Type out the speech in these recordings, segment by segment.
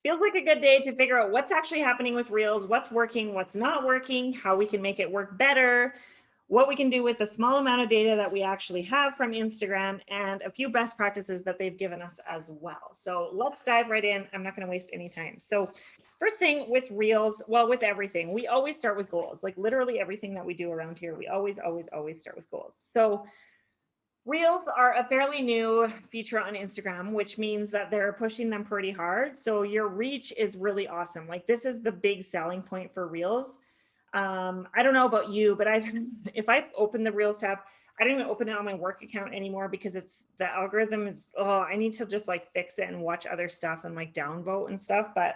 feels like a good day to figure out what's actually happening with Reels, what's working, what's not working, how we can make it work better, what we can do with the small amount of data that we actually have from Instagram, and a few best practices that they've given us as well. So let's dive right in. I'm not going to waste any time. So first thing with Reels, well, with everything, we always start with goals. Like literally everything that we do around here, we always start with goals. So Reels are a fairly new feature on Instagram, which means that they're pushing them pretty hard. So your reach is really awesome. Like this is the big selling point for Reels. I don't know about you, but if I open the Reels tab, I don't even open it on my work account anymore because it's the algorithm is, oh, I need to just like fix it and watch other stuff and like downvote and stuff. But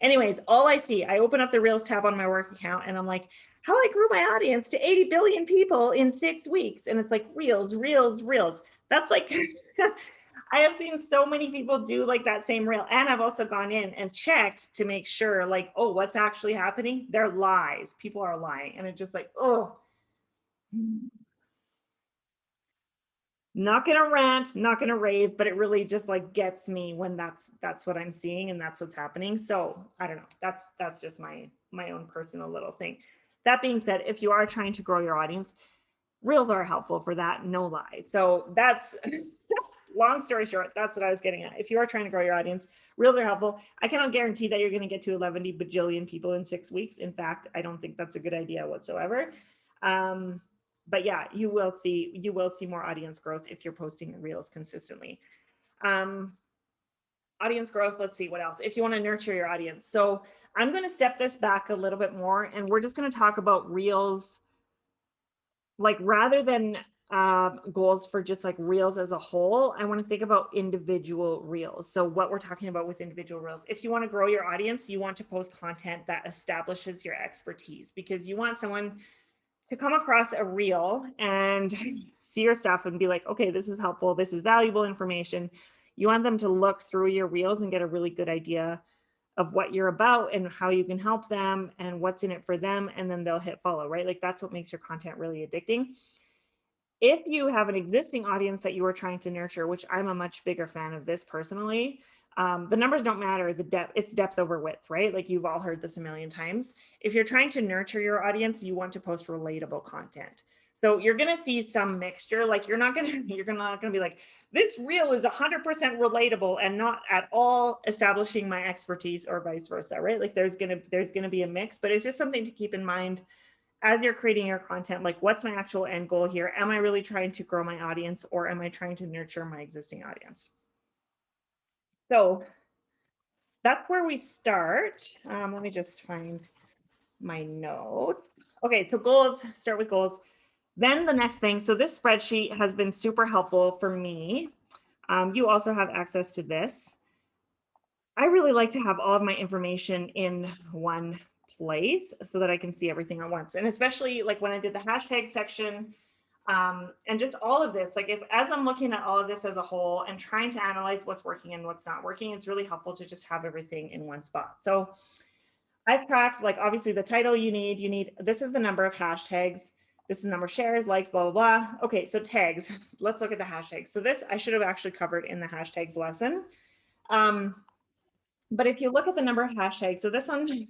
anyways, all I see, I open up the Reels tab on my work account and I'm like, how I grew my audience to 80 billion people in 6 weeks. And it's like Reels, Reels, Reels. That's like, I have seen so many people do like that same reel. And I've also gone in and checked to make sure like, oh, what's actually happening? They're lies. People are lying. And it's just like, oh, not gonna rant, not gonna rave, but it really just like gets me when that's what I'm seeing and that's what's happening. So I don't know. That's just my own personal little thing. That being said, if you are trying to grow your audience, reels are helpful for that, no lie. So that's long story short, that's what I was getting at. If you are trying to grow your audience, reels are helpful. I cannot guarantee that you're going to get to 11 bajillion people in 6 weeks. In fact, I don't think that's a good idea whatsoever. But yeah, you will see more audience growth if you're posting reels consistently. Audience growth, let's see what else. If you want to nurture your audience. So I'm going to step this back a little bit more and we're just going to talk about reels, like rather than goals for just like reels as a whole, I want to think about individual reels. So what we're talking about with individual reels, if you want to grow your audience, you want to post content that establishes your expertise because you want someone to come across a reel and see your stuff and be like, okay, this is helpful. This is valuable information. You want them to look through your reels and get a really good idea of what you're about and how you can help them and what's in it for them. And then they'll hit follow, right? Like that's what makes your content really addicting. If you have an existing audience that you are trying to nurture, which I'm a much bigger fan of this personally, the numbers don't matter, the depth, it's depth over width, right? Like you've all heard this a million times. If you're trying to nurture your audience, you want to post relatable content. So you're going to see some mixture, like you're not going to be like, this reel is 100% relatable and not at all establishing my expertise or vice versa, right? Like there's going to be a mix, but it's just something to keep in mind as you're creating your content, like what's my actual end goal here? Am I really trying to grow my audience or am I trying to nurture my existing audience? So that's where we start. Let me just find my notes. Okay, so goals, start with goals. Then the next thing, so this spreadsheet has been super helpful for me. You also have access to this. I really like to have all of my information in one place so that I can see everything at once. And especially like when I did the hashtag section, and just all of this, like if as I'm looking at all of this as a whole and trying to analyze what's working and what's not working, it's really helpful to just have everything in one spot. So I've tracked like obviously the title you need, this is the number of hashtags. This is the number of shares, likes, blah, blah, blah. Okay, so tags, let's look at the hashtags. So this I should have actually covered in the hashtags lesson. But if you look at the number of hashtags, so this one,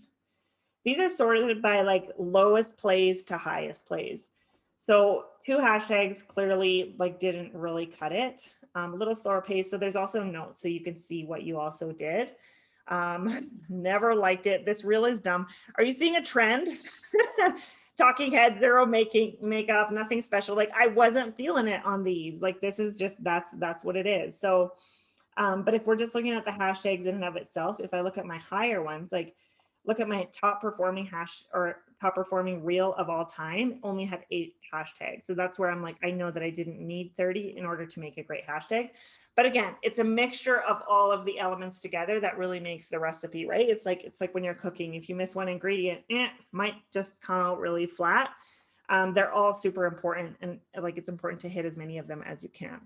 these are sorted by like lowest plays to highest plays. So 2 hashtags clearly like didn't really cut it. A little slower pace. So there's also notes so you can see what you also did. Never liked it. This reel is dumb. Are you seeing a trend? Talking head, zero makeup, nothing special. Like I wasn't feeling it on these. Like this is just, that's what it is. So, but if we're just looking at the hashtags in and of itself, if I look at my higher ones, like look at my top performing top performing reel of all time, only had 8 hashtags. So that's where I'm like, I know that I didn't need 30 in order to make a great hashtag. But again, it's a mixture of all of the elements together that really makes the recipe, right? It's like when you're cooking, if you miss one ingredient, might just come out really flat. They're all super important and like it's important to hit as many of them as you can.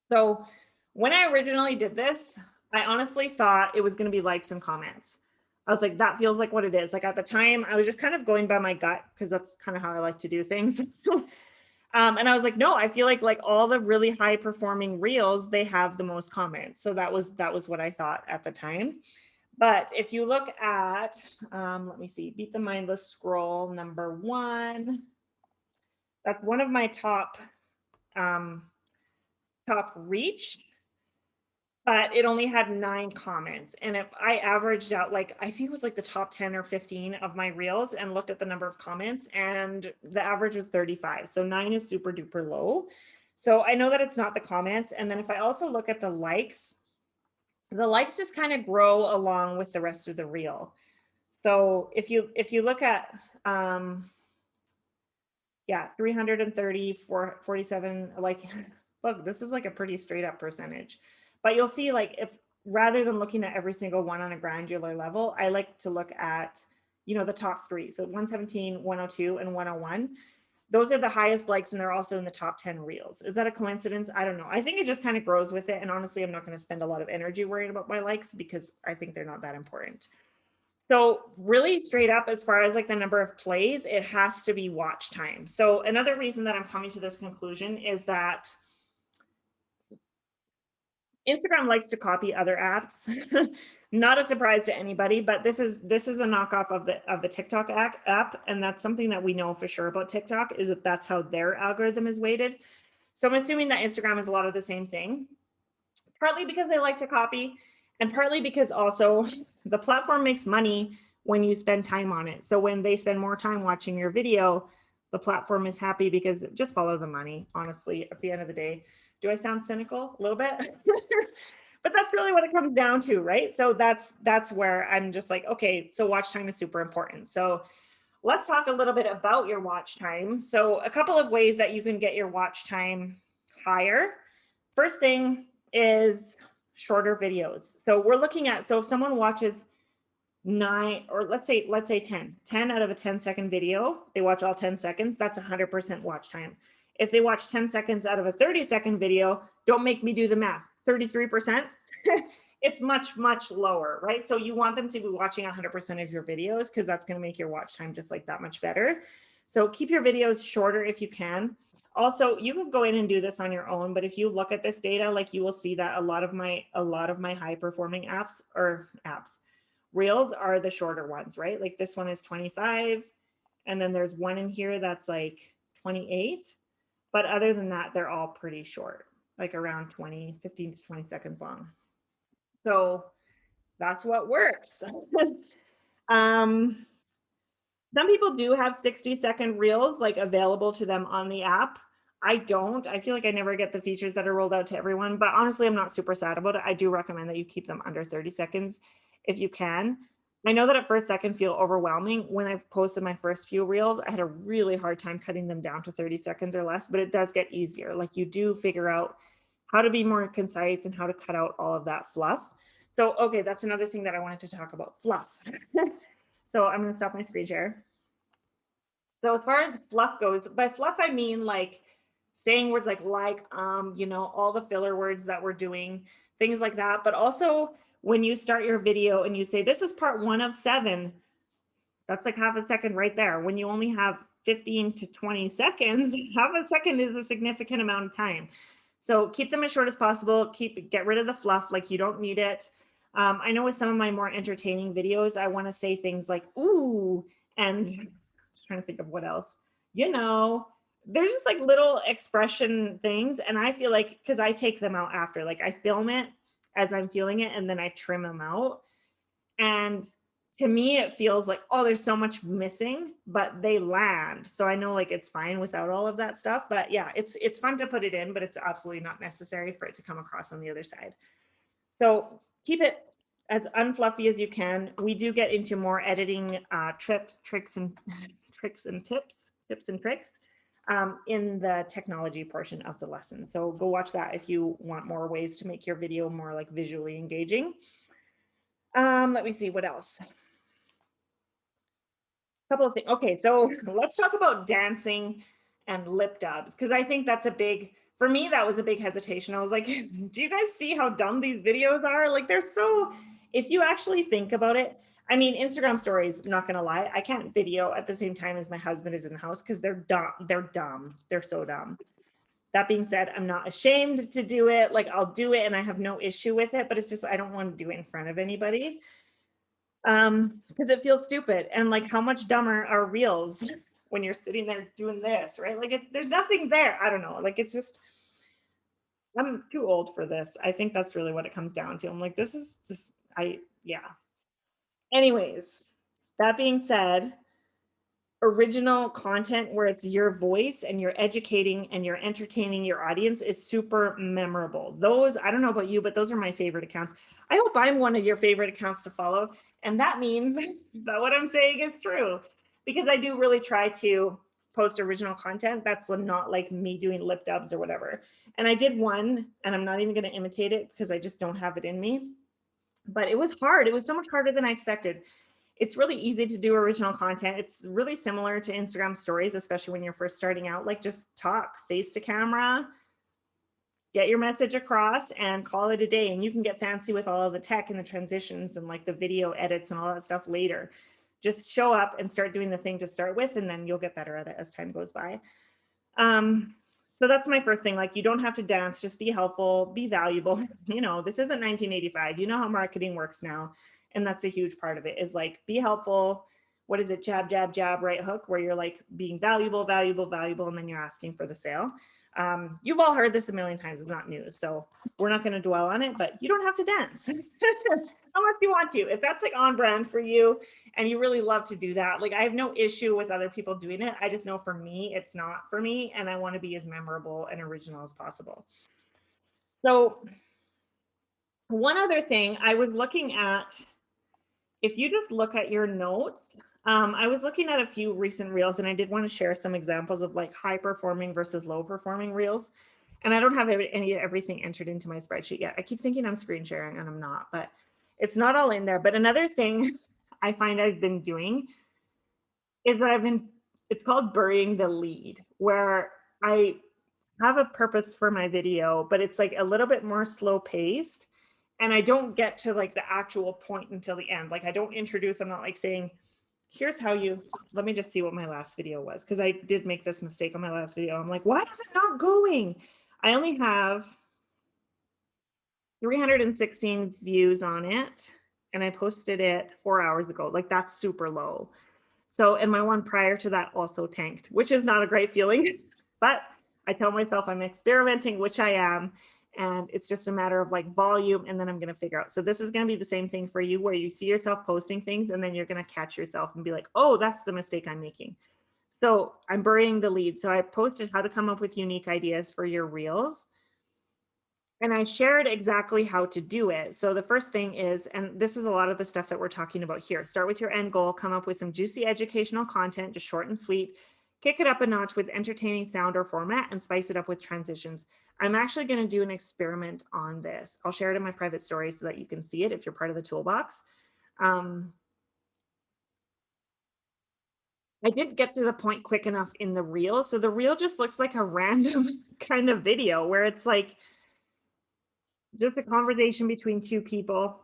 So when I originally did this, I honestly thought it was going to be likes and comments. I was like, that feels like what it is. Like at the time, I was just kind of going by my gut because that's kind of how I like to do things. And I was like, no, I feel like all the really high performing reels, they have the most comments. So that was what I thought at the time. But if you look at, let me see, Beat the Mindless Scroll #1. That's one of my um, top reach, but it only had 9 comments. And if I averaged out, like, I think it was like the top 10 or 15 of my reels and looked at the number of comments, and the average was 35. So 9 is super duper low. So I know that it's not the comments. And then if I also look at the likes just kind of grow along with the rest of the reel. So if you look at, yeah, 330, 47, like, look, this is like a pretty straight up percentage. But you'll see, like, if rather than looking at every single one on a granular level, I like to look at, the top 3. So 117, 102, and 101. Those are the highest likes, and they're also in the top 10 reels. Is that a coincidence? I don't know. I think it just kind of grows with it. And honestly, I'm not going to spend a lot of energy worrying about my likes because I think they're not that important. So really straight up, as far as like the number of plays, it has to be watch time. So another reason that I'm coming to this conclusion is that Instagram likes to copy other apps. Not a surprise to anybody, but this is a knockoff of the TikTok app, and that's something that we know for sure about TikTok, is that that's how their algorithm is weighted. So I'm assuming that Instagram is a lot of the same thing, partly because they like to copy, and partly because also the platform makes money when you spend time on it. So when they spend more time watching your video, the platform is happy because just follow the money, honestly, at the end of the day. Do I sound cynical? A little bit? But that's really what it comes down to, right? So that's where I'm just like, okay, so watch time is super important. So let's talk a little bit about your watch time. So a couple of ways that you can get your watch time higher. First thing is shorter videos. So we're looking at, so if someone watches 9, or let's say 10 out of a 10-second video, they watch all 10 seconds, that's 100% watch time. If they watch 10 seconds out of a 30-second video, don't make me do the math, 33%. It's much, much lower, right? So you want them to be watching 100% of your videos, because that's going to make your watch time just like that much better. So keep your videos shorter if you can. Also, you can go in and do this on your own, but if you look at this data, like, you will see that a lot of my high performing apps reels are the shorter ones, right? Like this one is 25, and then there's one in here that's like 28. But other than that, they're all pretty short, like around 15 to 20 seconds long. So that's what works. Some people do have 60-second reels like available to them on the app. I don't. I feel like I never get the features that are rolled out to everyone, but honestly, I'm not super sad about it. I do recommend that you keep them under 30 seconds if you can. I know that at first that can feel overwhelming. When I've posted my first few reels, I had a really hard time cutting them down to 30 seconds or less, but it does get easier. Like, you do figure out how to be more concise and how to cut out all of that fluff. So, okay, that's another thing that I wanted to talk about, fluff. So I'm going to stop my screen share. So as far as fluff goes, by fluff, I mean like saying words like, all the filler words that we're doing, things like that. But also when you start your video and you say, this is part 1 of 7, that's like half a second right there. When you only have 15 to 20 seconds, half a second is a significant amount of time. So keep them as short as possible. Get rid of the fluff, like you don't need it. I know with some of my more entertaining videos, I want to say things like, ooh, and just trying to think of what else, there's just like little expression things. And I feel like, because I take them out after, like I film it as I'm feeling it, and then I trim them out. And to me, it feels like, oh, there's so much missing, but they land. So I know like it's fine without all of that stuff. But yeah, it's fun to put it in, but it's absolutely not necessary for it to come across on the other side. So keep it as unfluffy as you can. We do get into more editing tips and tricks in the technology portion of the lesson. So go watch that if you want more ways to make your video more like visually engaging. Let me see what else. Couple of things. Okay, so let's talk about dancing and lip dubs, because I think that's for me, that was a big hesitation. I was like, do you guys see how dumb these videos are? Like, they're so if you actually think about it, I mean, Instagram stories, not gonna lie, I can't video at the same time as my husband is in the house because they're dumb. They're dumb. They're so dumb. That being said, I'm not ashamed to do it. Like I'll do it and I have no issue with it, but it's just I don't want to do it in front of anybody. Because it feels stupid. And like how much dumber are reels when you're sitting there doing this, right? Like there's nothing there. I don't know. Like it's just I'm too old for this. I think that's really what it comes down to. I'm like, this is just yeah. Anyways, that being said, original content where it's your voice and you're educating and you're entertaining your audience is super memorable. Those, I don't know about you, but those are my favorite accounts. I hope I'm one of your favorite accounts to follow. And that means that what I'm saying is true, because I do really try to post original content that's not like me doing lip dubs or whatever. And I did one, and I'm not even going to imitate it because I just don't have it in me. But it was hard. It was so much harder than I expected. It's really easy to do original content. It's really similar to Instagram stories, especially when you're first starting out. Like just talk face to camera, get your message across and call it a day. And you can get fancy with all of the tech and the transitions and like the video edits and all that stuff later. Just show up and start doing the thing to start with, and then you'll get better at it as time goes by. So that's my first thing. Like, you don't have to dance, just be helpful, be valuable. You know, this isn't 1985. You know how marketing works now. And that's a huge part of it, is like, be helpful. What is it? Jab, jab, jab, right hook, where you're like being valuable, valuable, valuable, and then you're asking for the sale. You've all heard this a million times. It's not news. So we're not going to dwell on it, but you don't have to dance unless you want to. If that's like on brand for you and you really love to do that, like I have no issue with other people doing it. I just know for me, it's not for me. And I want to be as memorable and original as possible. So one other thing I was looking at, if you just look at your notes, I was looking at a few recent reels, and I did want to share some examples of like high performing versus low performing reels. And I don't have everything entered into my spreadsheet yet. I keep thinking I'm screen sharing and I'm not, but it's not all in there. But another thing I find I've been doing is that it's called burying the lead, where I have a purpose for my video, but it's like a little bit more slow paced. And I don't get to like the actual point until the end. Like I don't introduce, I'm not like saying, here's how you, let me just see what my last video was. Cause I did make this mistake on my last video. I'm like, why is it not going? I only have 316 views on it. And I posted it 4 hours ago. Like that's super low. So, and my one prior to that also tanked, which is not a great feeling, but I tell myself I'm experimenting, which I am. And it's just a matter of like volume, and then I'm going to figure out. So this is going to be the same thing for you, where you see yourself posting things and then you're going to catch yourself and be like, oh, that's the mistake I'm making. So I'm burying the lead. So I posted how to come up with unique ideas for your reels. And I shared exactly how to do it. So the first thing is, and this is a lot of the stuff that we're talking about here, start with your end goal, come up with some juicy educational content, just short and sweet, kick it up a notch with entertaining sound or format, and spice it up with transitions. I'm actually going to do an experiment on this. I'll share it in my private story so that you can see it if you're part of the toolbox. I didn't get to the point quick enough in the reel. So the reel just looks like a random kind of video where it's like just a conversation between two people.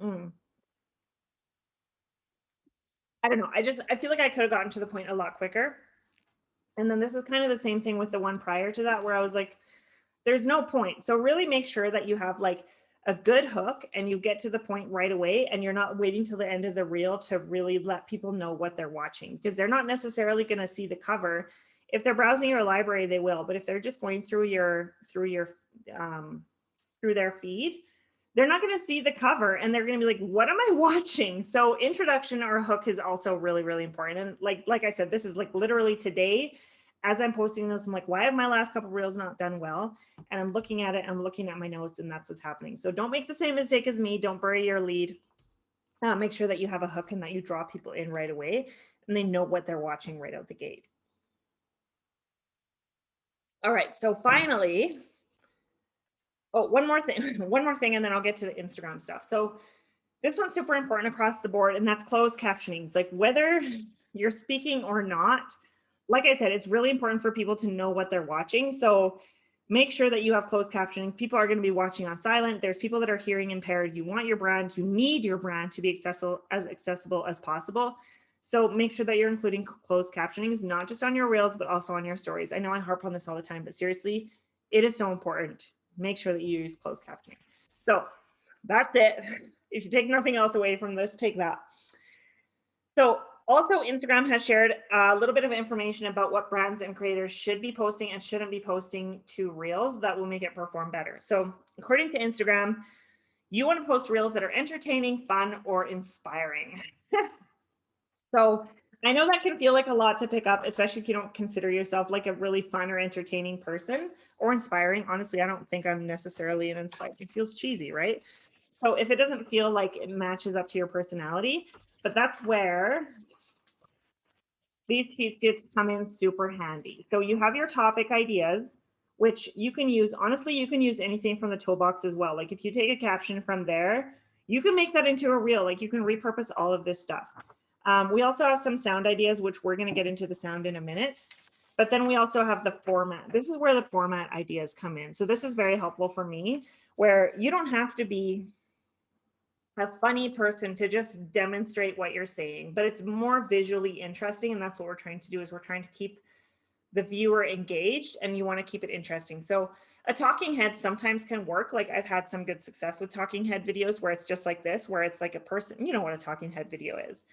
I don't know. I feel like I could have gotten to the point a lot quicker. And then this is kind of the same thing with the one prior to that, where I was like, there's no point. So really make sure that you have like a good hook and you get to the point right away, and you're not waiting till the end of the reel to really let people know what they're watching, because they're not necessarily going to see the cover. If they're browsing your library, they will, but if they're just going through their feed, they're not going to see the cover and they're going to be like, what am I watching? So introduction or hook is also really, really important. And like I said, this is like literally today, as I'm posting this, I'm like, why have my last couple reels not done well? And I'm looking at it, I'm looking at my notes, and that's what's happening. So don't make the same mistake as me. Don't bury your lead. Make sure that you have a hook and that you draw people in right away and they know what they're watching right out the gate. All right, so finally, oh, one more thing, and then I'll get to the Instagram stuff. So this one's super important across the board, and that's closed captioning. It's like whether you're speaking or not, like I said, it's really important for people to know what they're watching. So make sure that you have closed captioning. People are going to be watching on silent. There's people that are hearing impaired. You want your brand, you need your brand to be accessible as possible. So make sure that you're including closed captionings, not just on your reels, but also on your stories. I know I harp on this all the time, but seriously, it is so important. Make sure that you use closed captioning. So that's it. If you take nothing else away from this, take that. So also Instagram has shared a little bit of information about what brands and creators should be posting and shouldn't be posting to reels that will make it perform better. So according to Instagram, you want to post reels that are entertaining, fun, or inspiring. So I know that can feel like a lot to pick up, especially if you don't consider yourself like a really fun or entertaining person or inspiring. Honestly, I don't think I'm necessarily an inspiring. It feels cheesy, right? So if it doesn't feel like it matches up to your personality, but that's where these cheat sheets come in super handy. So you have your topic ideas, which you can use. Honestly, you can use anything from the toolbox as well. Like if you take a caption from there, you can make that into a reel. Like you can repurpose all of this stuff. We also have some sound ideas, which we're going to get into the sound in a minute. But then we also have the format. This is where the format ideas come in. So this is very helpful for me, where you don't have to be a funny person to just demonstrate what you're saying, but it's more visually interesting. And that's what we're trying to do, is we're trying to keep the viewer engaged, and you want to keep it interesting. So a talking head sometimes can work. Like I've had some good success with talking head videos where it's just like this, where it's like a person, you know what a talking head video is.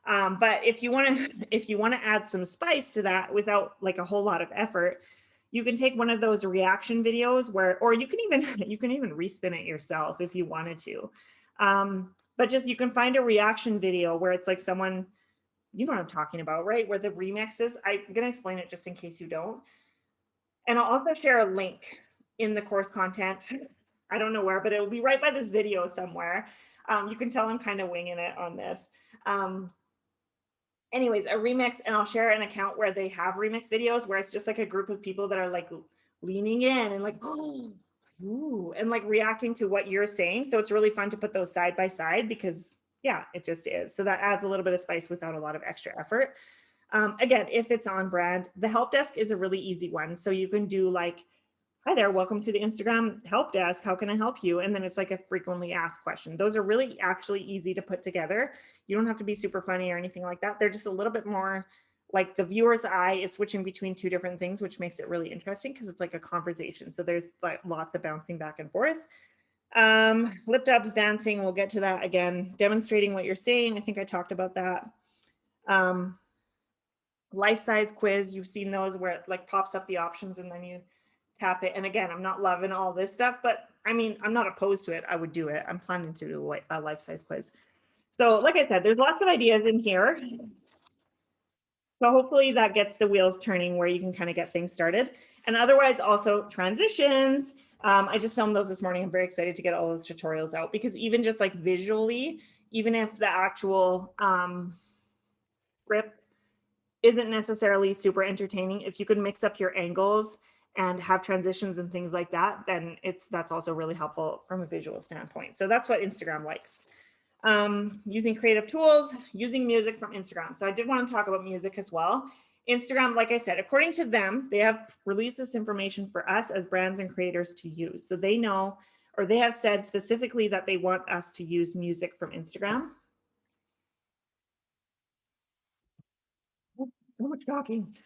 But if you want to add some spice to that without like a whole lot of effort, you can take one of those reaction videos or you can even respin it yourself if you wanted to. But just, you can find a reaction video where it's like someone, you know what I'm talking about, right? Where the remix is. I'm going to explain it just in case you don't. And I'll also share a link in the course content. I don't know where, but it will be right by this video somewhere. You can tell I'm kind of winging it on this. Anyways, a remix, and I'll share an account where they have remix videos where it's just like a group of people that are like leaning in and like, oh, ooh, and like reacting to what you're saying. So it's really fun to put those side by side because yeah, it just is. So that adds a little bit of spice without a lot of extra effort. Again, if it's on brand, the help desk is a really easy one. So you can do like, hi there, welcome to the Instagram help desk. How can I help you? And then it's like a frequently asked question. Those are really actually easy to put together. You don't have to be super funny or anything like that. They're just a little bit more like the viewer's eye is switching between two different things, which makes it really interesting because it's like a conversation. So there's like lots of bouncing back and forth. Lip dubs, dancing, we'll get to that again. Demonstrating what you're saying, I think I talked about that. Life size quiz, you've seen those where it like pops up the options and then you tap it. And again, I'm not loving all this stuff, but I mean, I'm not opposed to it. I would do it. I'm planning to do a life size quiz. So like I said, there's lots of ideas in here. So hopefully that gets the wheels turning where you can kind of get things started. And otherwise also transitions. I just filmed those this morning. I'm very excited to get all those tutorials out because even just like visually, even if the actual script isn't necessarily super entertaining, if you could mix up your angles and have transitions and things like that, then that's also really helpful from a visual standpoint. So that's what Instagram likes. Using creative tools, using music from Instagram. So I did want to talk about music as well. Instagram, like I said, according to them, they have released this information for us as brands and creators to use. So they know, or they have said specifically that they want us to use music from Instagram. So much talking.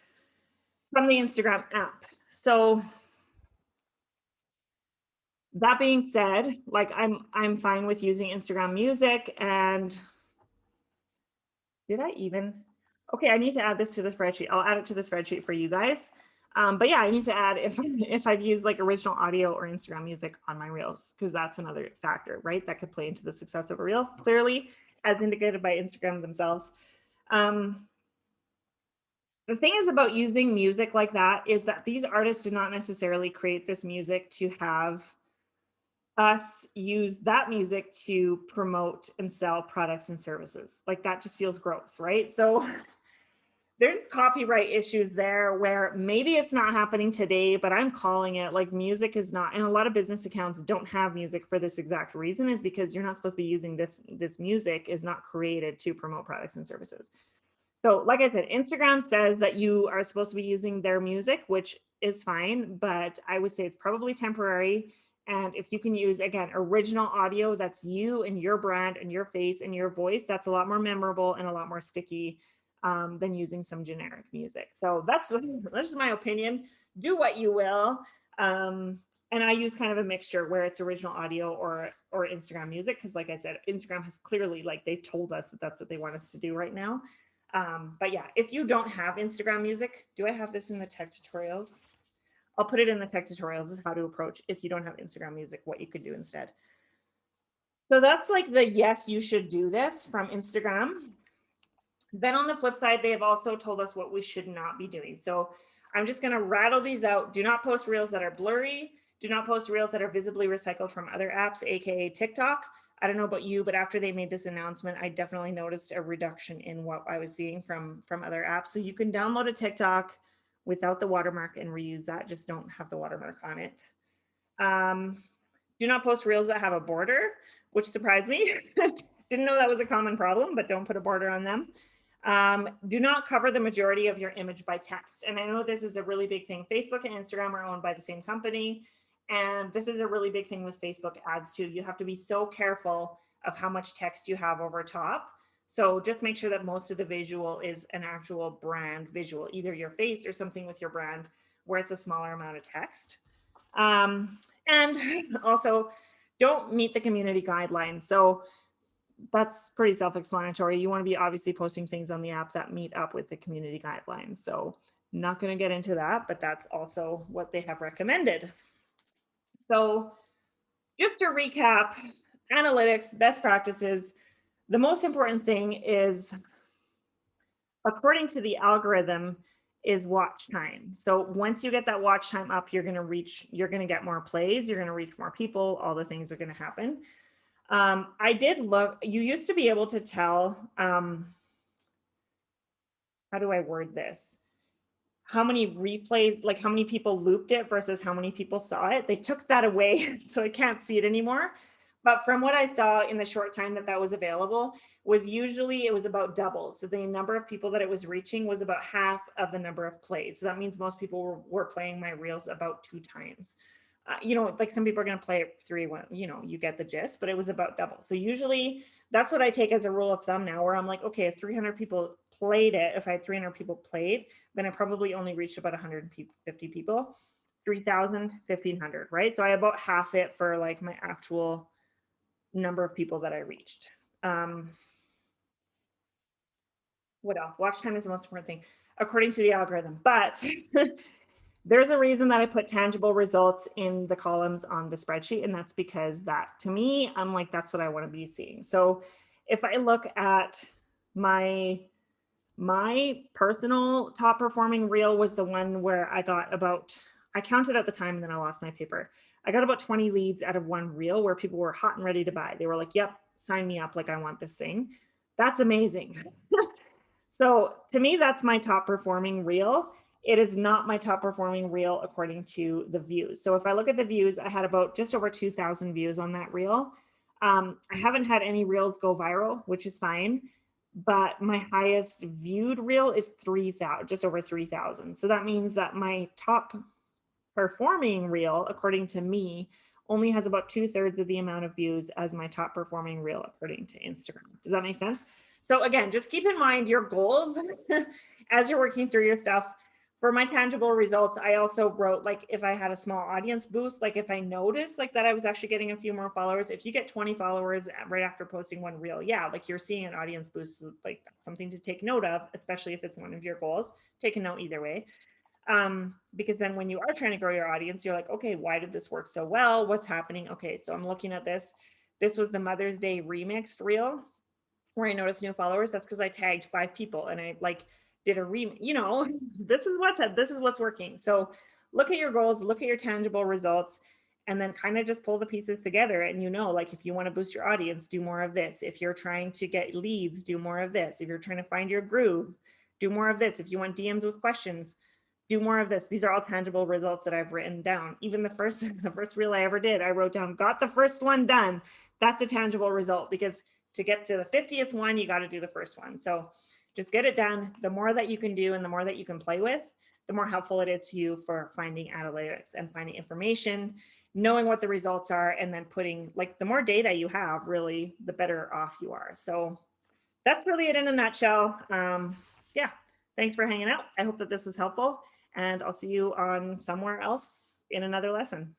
From the Instagram app. So that being said, like I'm fine with using Instagram music. And did I even? Okay, I need to add this to the spreadsheet. I'll add it to the spreadsheet for you guys. But yeah, I need to add if I've used like original audio or Instagram music on my reels, because that's another factor, right? That could play into the success of a reel, clearly, as indicated by Instagram themselves. The thing is about using music like that is that these artists did not necessarily create this music to have us use that music to promote and sell products and services. Like that just feels gross, right? So there's copyright issues there where maybe it's not happening today, but I'm calling it like music is not, and a lot of business accounts don't have music for this exact reason, is because you're not supposed to be using this music is not created to promote products and services. So, like I said, Instagram says that you are supposed to be using their music, which is fine, but I would say it's probably temporary. And if you can use, again, original audio, that's you and your brand and your face and your voice, that's a lot more memorable and a lot more sticky than using some generic music. So that's just my opinion. Do what you will. Um, and I use kind of a mixture where it's original audio or Instagram music because, like I said, Instagram has clearly like they've told us that that's what they want us to do right now. But yeah, if you don't have Instagram music, do I have this in the tech tutorials? I'll put it in the tech tutorials of how to approach if you don't have Instagram music, what you could do instead. So that's like the yes, you should do this from Instagram. Then on the flip side, they have also told us what we should not be doing. So I'm just going to rattle these out. Do not post reels that are blurry. Do not post reels that are visibly recycled from other apps, aka TikTok. I don't know about you, but after they made this announcement, I definitely noticed a reduction in what I was seeing from other apps. So you can download a TikTok without the watermark and reuse that. Just don't have the watermark on it. Do not post reels that have a border, which surprised me. Didn't know that was a common problem, but don't put a border on them. Do not cover the majority of your image by text. And I know this is a really big thing. Facebook and Instagram are owned by the same company. And this is a really big thing with Facebook ads too. You have to be so careful of how much text you have over top. So just make sure that most of the visual is an actual brand visual, either your face or something with your brand where it's a smaller amount of text. And also don't meet the community guidelines. So that's pretty self-explanatory. You want to be obviously posting things on the app that meet up with the community guidelines. So not going to get into that, but that's also what they have recommended. So just to recap, analytics, best practices, the most important thing is, according to the algorithm, is watch time. So once you get that watch time up, you're going to get more plays, you're going to reach more people, all the things are going to happen. I did look, you used to be able to tell, how do I word this? How many replays, like how many people looped it versus how many people saw it. They took that away, so I can't see it anymore. But from what I saw in the short time that was available, was usually it was about double. So the number of people that it was reaching was about half of the number of plays. So that means most people were playing my reels about 2 times. Like some people are going to play it 3, 1, you get the gist, but it was about double. So usually that's what I take as a rule of thumb now, where I'm like, okay, if 300 people played it, if I had 300 people played, then I probably only reached about 150 people, 3,000, 1,500, right? So I about half it for like my actual number of people that I reached. What else? Watch time is the most important thing, according to the algorithm. But there's a reason that I put tangible results in the columns on the spreadsheet. And that's because that, to me, I'm like, that's what I want to be seeing. So if I look at my personal top performing reel was the one where I got about, I counted at the time and then I lost my paper. I got about 20 leads out of one reel where people were hot and ready to buy. They were like, yep, sign me up. Like, I want this thing. That's amazing. So to me, that's my top performing reel. It is not my top performing reel according to the views. So if I look at the views, I had about just over 2,000 views on that reel. I haven't had any reels go viral, which is fine, but my highest viewed reel is 3,000, just over 3,000. So that means that my top performing reel, according to me, only has about 2/3 of the amount of views as my top performing reel according to Instagram. Does that make sense? So again, just keep in mind your goals as you're working through your stuff. For my tangible results, I also wrote, like, if I had a small audience boost, like if I noticed like that I was actually getting a few more followers. If you get 20 followers right after posting one reel, yeah, like you're seeing an audience boost, like that's something to take note of, especially if it's one of your goals. Take a note either way. Because then when you are trying to grow your audience, you're like, okay, why did this work so well? What's happening? Okay, so I'm looking at this. This was the Mother's Day remixed reel where I noticed new followers. That's because I tagged 5 people and I like did a this is what's working. So look at your goals, look at your tangible results, and then kind of just pull the pieces together. And like if you want to boost your audience, do more of this. If you're trying to get leads, do more of this. If you're trying to find your groove, do more of this. If you want DMs with questions, do more of this. These are all tangible results that I've written down. Even the first reel I ever did, I wrote down, got the first one done. That's a tangible result, because to get to the 50th one, you got to do the first one. So Just get it done. The more that you can do and the more that you can play with, the more helpful it is to you for finding analytics and finding information, knowing what the results are, and then putting, like, the more data you have, really, the better off you are. So that's really it in a nutshell. Yeah, thanks for hanging out. I hope that this was helpful, and I'll see you on somewhere else in another lesson.